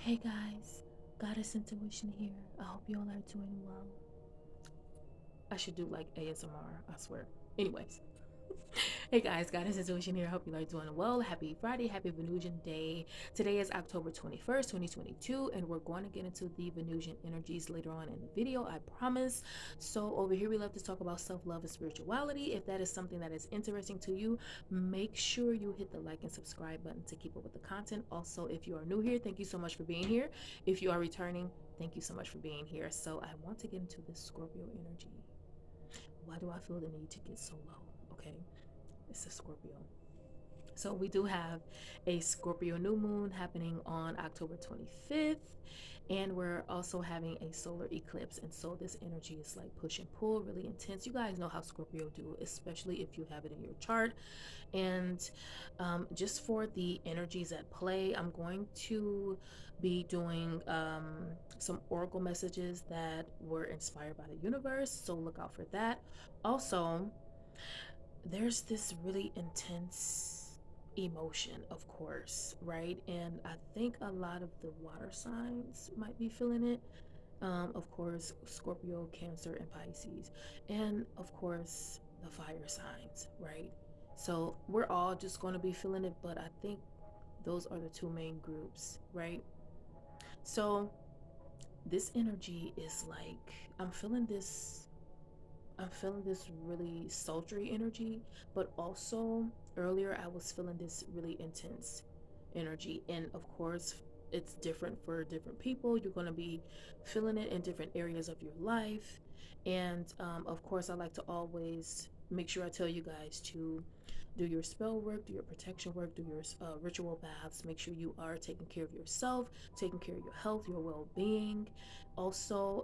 Hey guys, Goddess Intuition here. I hope you all are doing well. I should do like ASMR, I swear. Anyways, hey guys, Goddess Intuition here. I hope you are doing well. Happy Friday, happy Venusian day. Today is October 21st, 2022, and we're going to get into the Venusian energies later on in the video, I promise. So, over here, we love to talk about self love and spirituality. If that is something that is interesting to you, make sure you hit the like and subscribe button to keep up with the content. Also, if you are new here, thank you so much for being here. If you are returning, thank you so much for being here. So, I want to get into this Scorpio energy. Why do I feel the need to get so low? Okay, it's a Scorpio. So we do have a Scorpio new moon happening on October 25th, and we're also having a solar eclipse. And so this energy is like push and pull, really intense. You guys know how Scorpio do, especially if you have it in your chart. And just for the energies at play, I'm going to be doing some oracle messages that were inspired by the universe. So look out for that. Also, there's this really intense emotion, of course, right? And I think a lot of the water signs might be feeling it. Of course, Scorpio, Cancer, and Pisces. And of course, the fire signs, right? So we're all just going to be feeling it, but I think those are the two main groups, right? So this energy is like, I'm feeling this I'm feeling this really sultry energy, but also earlier I was feeling this really intense energy. And of course, it's different for different people. You're going to be feeling it in different areas of your life. And of course, I like to always make sure I tell you guys to do your spell work, do your protection work, do your ritual baths. Make sure you are taking care of yourself, taking care of your health, your well being. Also,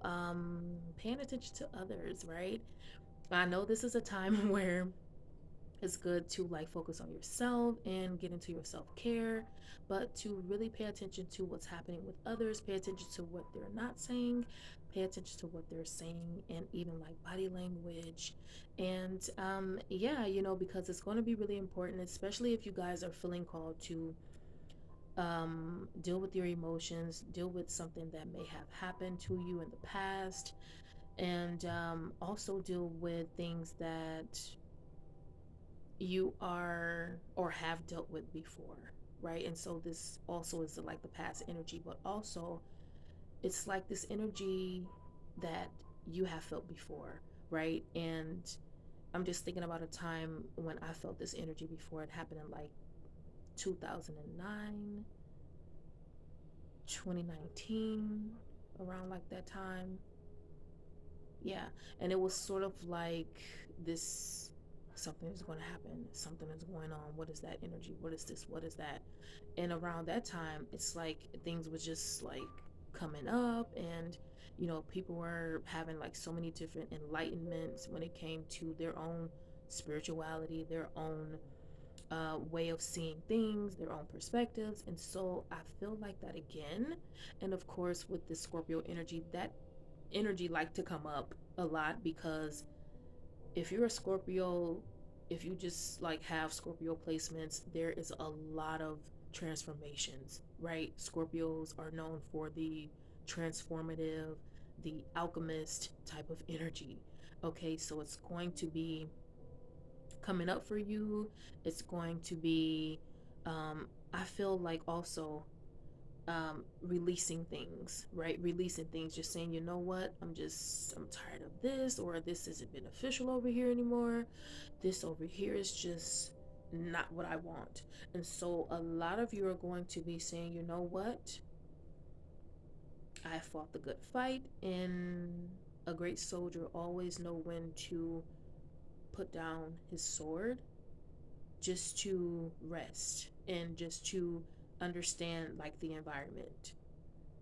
paying attention to others, right? I know this is a time where it's good to like focus on yourself and get into your self-care, but to really pay attention to what's happening with others, pay attention to what they're not saying, pay attention to what they're saying, and even like body language. And yeah, because it's going to be really important, especially if you guys are feeling called to deal with your emotions, deal with something that may have happened to you in the past, and also deal with things that you are or have dealt with before, right? And so this also is like the past energy, but also it's like this energy that you have felt before, right? And I'm just thinking about a time when I felt this energy before. It happened in like 2009, 2019, around like that time. Yeah. And it was sort of like this, something is going to happen, something is going on. What is that energy? What is this? What is that? And around that time, it's like things was just like coming up, and people were having like so many different enlightenments when it came to their own spirituality, their own way of seeing things, their own perspectives. And so I feel like that again. And of course, with the Scorpio energy, that energy like to come up a lot, because if you're a Scorpio, if you just like have Scorpio placements, there is a lot of transformations, right? Scorpios are known for the transformative, the alchemist type of energy. Okay, so it's going to be coming up for you. It's going to be, I feel like also releasing things, right? Releasing things, just saying, you know what, I'm tired of this, or this isn't beneficial over here anymore. This over here is just not what I want. And so a lot of you are going to be saying, you know what, I fought the good fight, and a great soldier always know when to put down his sword, just to rest and just to understand like the environment,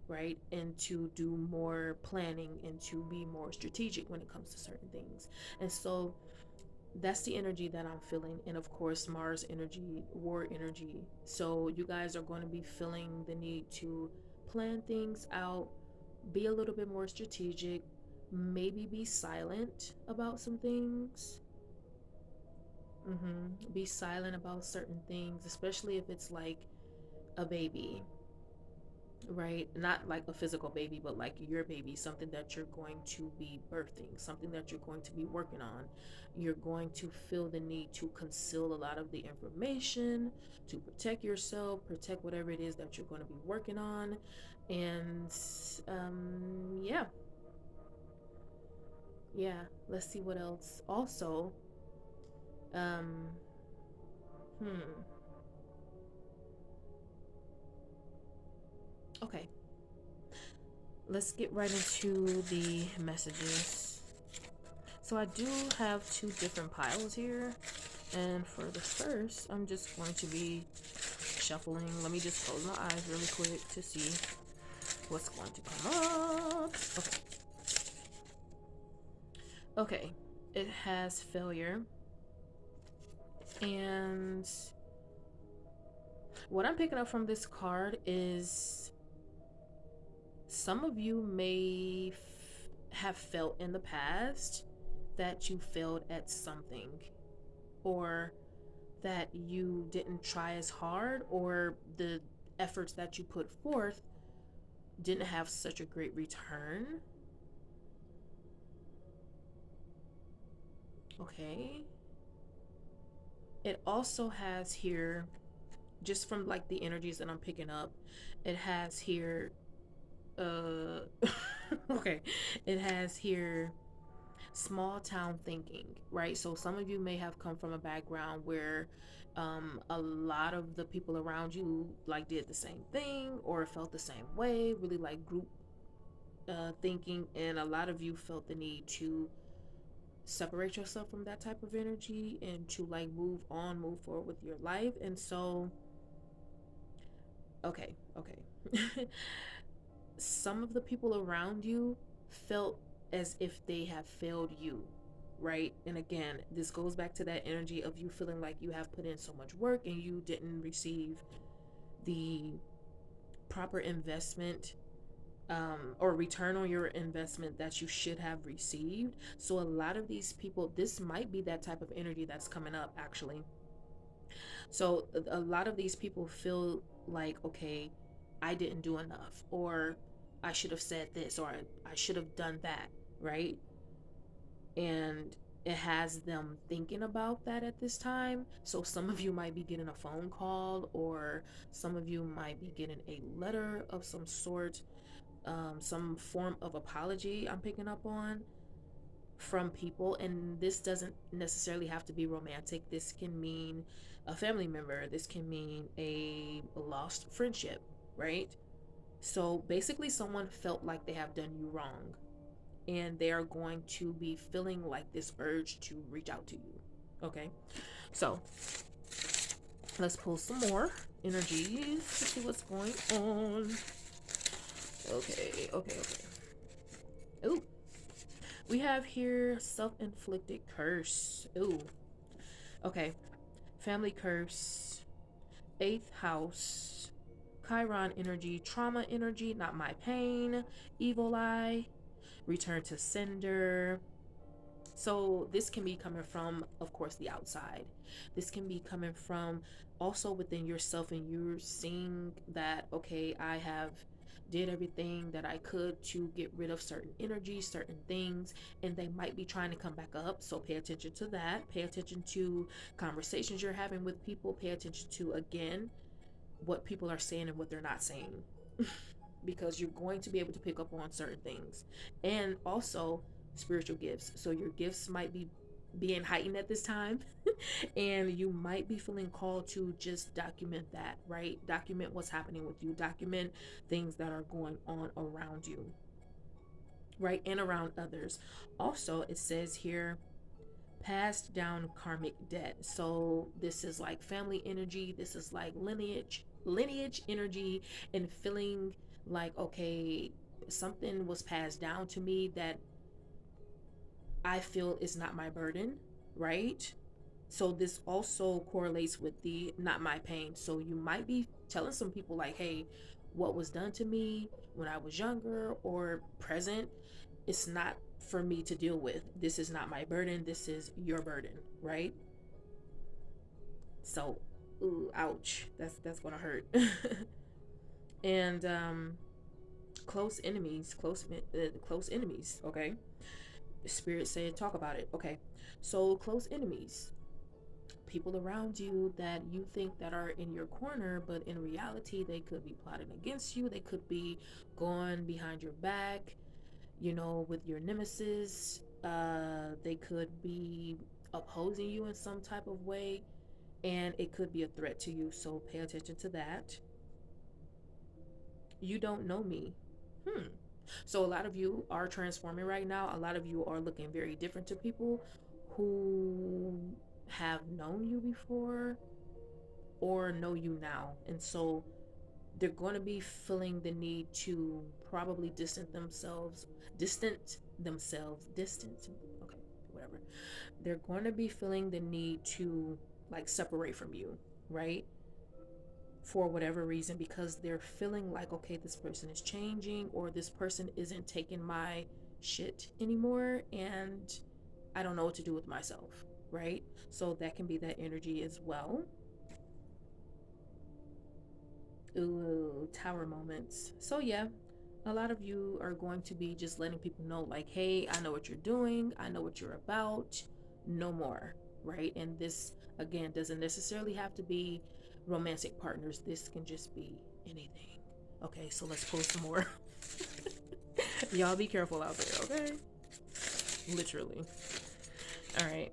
right? And to do more planning and to be more strategic when it comes to certain things. And so that's the energy that I'm feeling. And of course, Mars energy, war energy. So you guys are going to be feeling the need to plan things out, be a little bit more strategic, maybe be silent about some things. Be silent about certain things, especially if it's like a baby, right? Not like a physical baby, but like your baby, something that you're going to be birthing, something that you're going to be working on. You're going to feel the need to conceal a lot of the information, to protect yourself, protect whatever it is that you're going to be working on. And yeah, yeah, let's see what else. Also, um, hmm, okay, let's get right into the messages. So I do have two different piles here. And for the first, I'm just going to be shuffling. Let me just close my eyes really quick to see what's going to come up. Okay. Okay. It has failure. And what I'm picking up from this card is some of you may have felt in the past that you failed at something, or that you didn't try as hard, or the efforts that you put forth didn't have such a great return. Okay. It also has here, just from like the energies that I'm picking up, it has here, uh, okay, it has here small town thinking, right? So some of you may have come from a background where a lot of the people around you like did the same thing or felt the same way, really like group thinking, and a lot of you felt the need to separate yourself from that type of energy and to like move on, move forward with your life. And so, okay. Some of the people around you felt as if they have failed you, right? And again, this goes back to that energy of you feeling like you have put in so much work and you didn't receive the proper investment, or return on your investment that you should have received. So a lot of these people, this might be that type of energy that's coming up actually. So a lot of these people feel like, okay, I didn't do enough, or I should have said this, or I should have done that, right? And it has them thinking about that at this time. So some of you might be getting a phone call, or some of you might be getting a letter of some sort, some form of apology I'm picking up on from people. And this doesn't necessarily have to be romantic. This can mean a family member, this can mean a lost friendship, right? So basically, someone felt like they have done you wrong, and they are going to be feeling like this urge to reach out to you. Okay, so let's pull some more energies to see what's going on. Okay. Ooh, we have here self-inflicted curse. Ooh, okay. Family curse, eighth house, Chiron energy, trauma energy, not my pain, evil eye, return to sender. So this can be coming from, of course, the outside. This can be coming from also within yourself, and you're seeing that, okay, I have did everything that I could to get rid of certain energies, certain things, and they might be trying to come back up. So pay attention to that. Pay attention to conversations you're having with people. Pay attention to, again, what people are saying and what they're not saying. Because you're going to be able to pick up on certain things. And also spiritual gifts. So your gifts might be being heightened at this time, and you might be feeling called to just document that, right? Document what's happening with you, document things that are going on around you, right? And around others. Also, it says here, passed down karmic debt. So this is like family energy, this is like lineage energy, and feeling like, okay, something was passed down to me that I feel is not my burden, right? So this also correlates with the not my pain. So you might be telling some people like, hey, what was done to me when I was younger or present, it's not for me to deal with. This is not my burden. This is your burden, right? So, ooh, ouch. That's gonna hurt. And close enemies. Okay, Spirit said talk about it. Okay, so close enemies, people around you that you think that are in your corner, but in reality they could be plotting against you, they could be going behind your back, with your nemesis. They could be opposing you in some type of way, and it could be a threat to you, so pay attention to that. You don't know me. Hmm. So a lot of you are transforming right now. A lot of you are looking very different to people who have known you before or know you now. And so they're going to be feeling the need to probably distance, okay, whatever. They're going to be feeling the need to like separate from you, right? For whatever reason, because they're feeling like, okay, this person is changing, or this person isn't taking my shit anymore, and I don't know what to do with myself, right? So that can be that energy as well. Ooh, tower moments. So yeah, a lot of you are going to be just letting people know, like, hey, I know what you're doing, I know what you're about, no more, right? And this, again, doesn't necessarily have to be romantic partners, this can just be anything. Okay, so let's pull some more. Y'all be careful out there, okay? Literally. All right.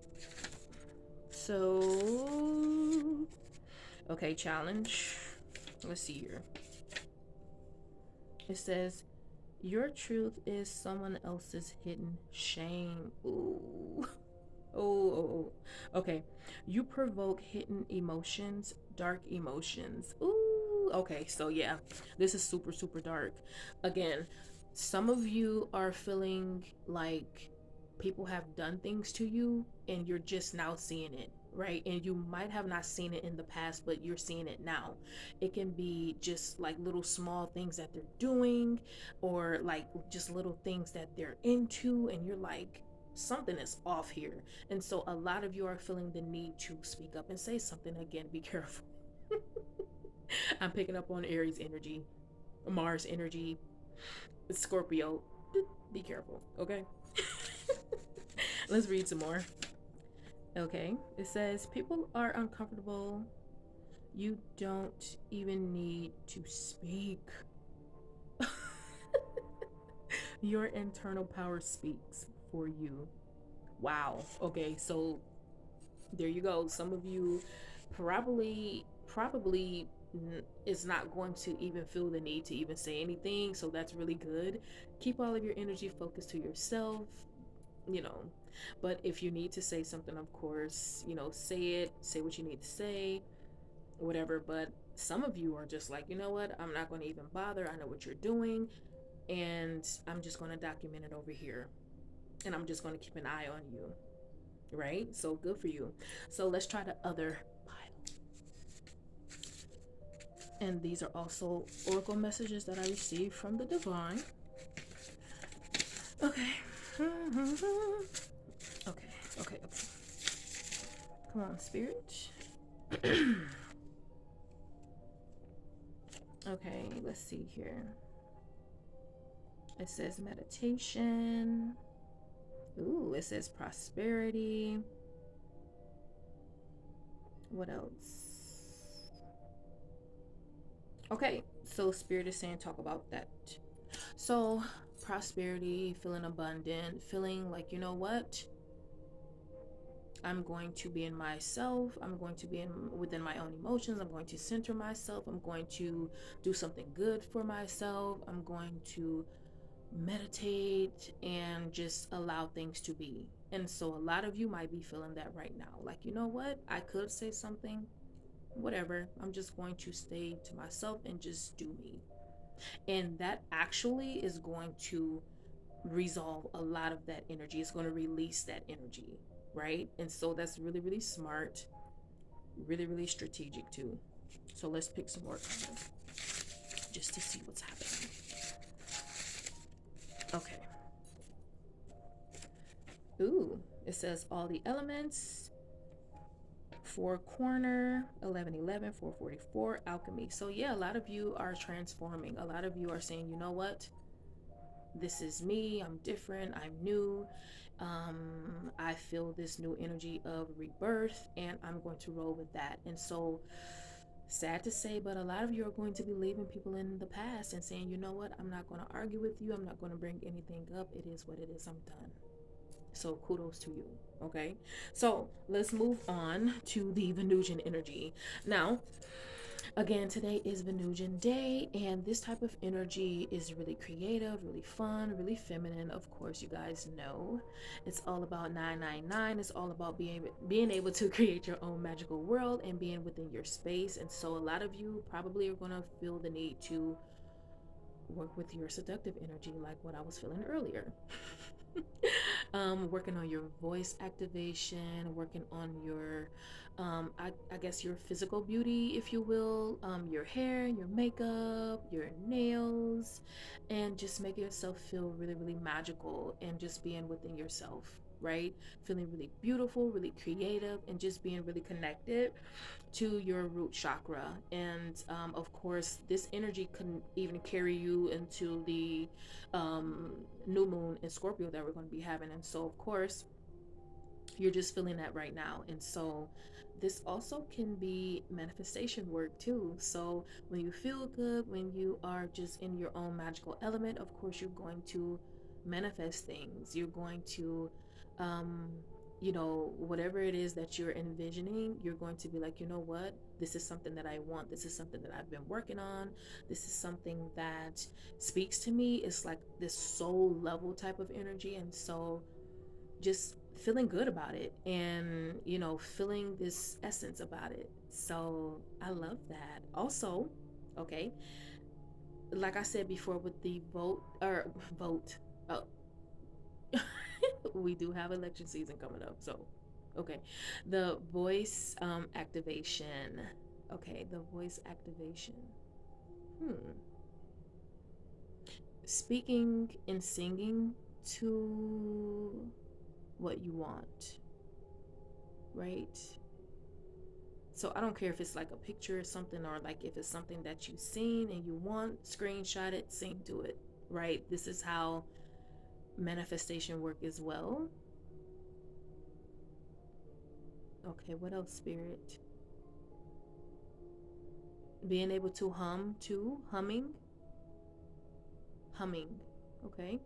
So, okay, challenge. Let's see here. It says, your truth is someone else's hidden shame. Ooh. Oh, oh, oh. Okay. You provoke hidden emotions, dark emotions. Ooh. Okay, so yeah, this is super, super dark. Again, some of you are feeling like people have done things to you and you're just now seeing it, right? And you might have not seen it in the past, but you're seeing it now. It can be just like little small things that they're doing, or like just little things that they're into, and you're like, something is off here. And so a lot of you are feeling the need to speak up and say something. Again, be careful. I'm picking up on Aries energy, Mars energy, Scorpio. Be careful, okay? Let's read some more. Okay, it says people are uncomfortable. You don't even need to speak. Your internal power speaks for you. Wow. Okay, so there you go. Some of you probably is not going to even feel the need to even say anything, so that's really good. Keep all of your energy focused to yourself, you know. But if you need to say something, of course, say it, say what you need to say, whatever. But some of you are just like, you know what, I'm not going to even bother, I know what you're doing, and I'm just going to document it over here, and I'm just going to keep an eye on you, right? So good for you. So let's try the other pile. And these are also oracle messages that I received from the divine. Okay. Okay, okay, okay. Come on, spirit. Okay, let's see here. It says meditation. Ooh, it says prosperity. What else? Okay, so spirit is saying talk about that. So, prosperity, feeling abundant, feeling like, you know what? I'm going to be in myself. I'm going to be within my own emotions. I'm going to center myself. I'm going to do something good for myself. I'm going to meditate and just allow things to be. And so a lot of you might be feeling that right now. Like, you know what? I could say something, whatever. I'm just going to stay to myself and just do me. And that actually is going to resolve a lot of that energy. It's going to release that energy, right? And so that's really, really smart, really, really strategic too. So let's pick some more cards just to see what's happening. Okay. Ooh, it says all the elements Four corner, 1111, 444, alchemy. So yeah, a lot of you are transforming. A lot of you are saying, you know what, this is me, I'm different, I'm new. I feel this new energy of rebirth and I'm going to roll with that. And so, sad to say, but a lot of you are going to be leaving people in the past and saying, you know what, I'm not going to argue with you, I'm not going to bring anything up, it is what it is, I'm done. So kudos to you. Okay, so let's move on to the Venusian energy. Now, again, today is Venusian day, and this type of energy is really creative, really fun, really feminine. Of course, you guys know it's all about 999. It's all about being able to create your own magical world and being within your space. And so, a lot of you probably are going to feel the need to work with your seductive energy, like what I was feeling earlier. Working on your voice activation, working on your, I guess, your physical beauty, if you will, your hair, your makeup, your nails, and just making yourself feel really, really magical and just being within yourself, right? Feeling really beautiful, really creative, and just being really connected to your root chakra. And of course, this energy can even carry you into the new moon in Scorpio that we're going to be having. And so, of course, you're just feeling that right now. And so, this also can be manifestation work too. So, when you feel good, when you are just in your own magical element, of course, you're going to manifest things. You're going to, um, whatever it is that you're envisioning, you're going to be like, you know what? This is something that I want. This is something that I've been working on. This is something that speaks to me. It's like this soul level type of energy. And so, just feeling good about it and feeling this essence about it. So I love that. Also, okay, like I said before with the vote, oh, we do have election season coming up. So okay, the voice activation. Okay, the voice activation. Hmm. Speaking and singing to what you want, right? So I don't care if it's like a picture or something, or like if it's something that you've seen and you want, screenshot it, sing to it, right? This is how manifestation work as well. Okay, what else, spirit? Being able to hum too, humming. Okay.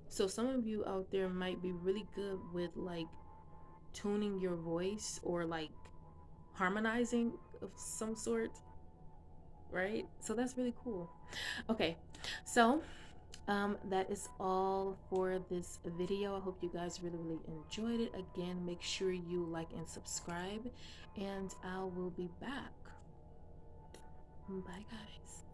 So some of you out there might be really good with like tuning your voice or like harmonizing of some sort, right? So that's really cool. Okay, so that is all for this video. I hope you guys really, really enjoyed it. Again, make sure you like and subscribe, and I will be back. Bye, guys.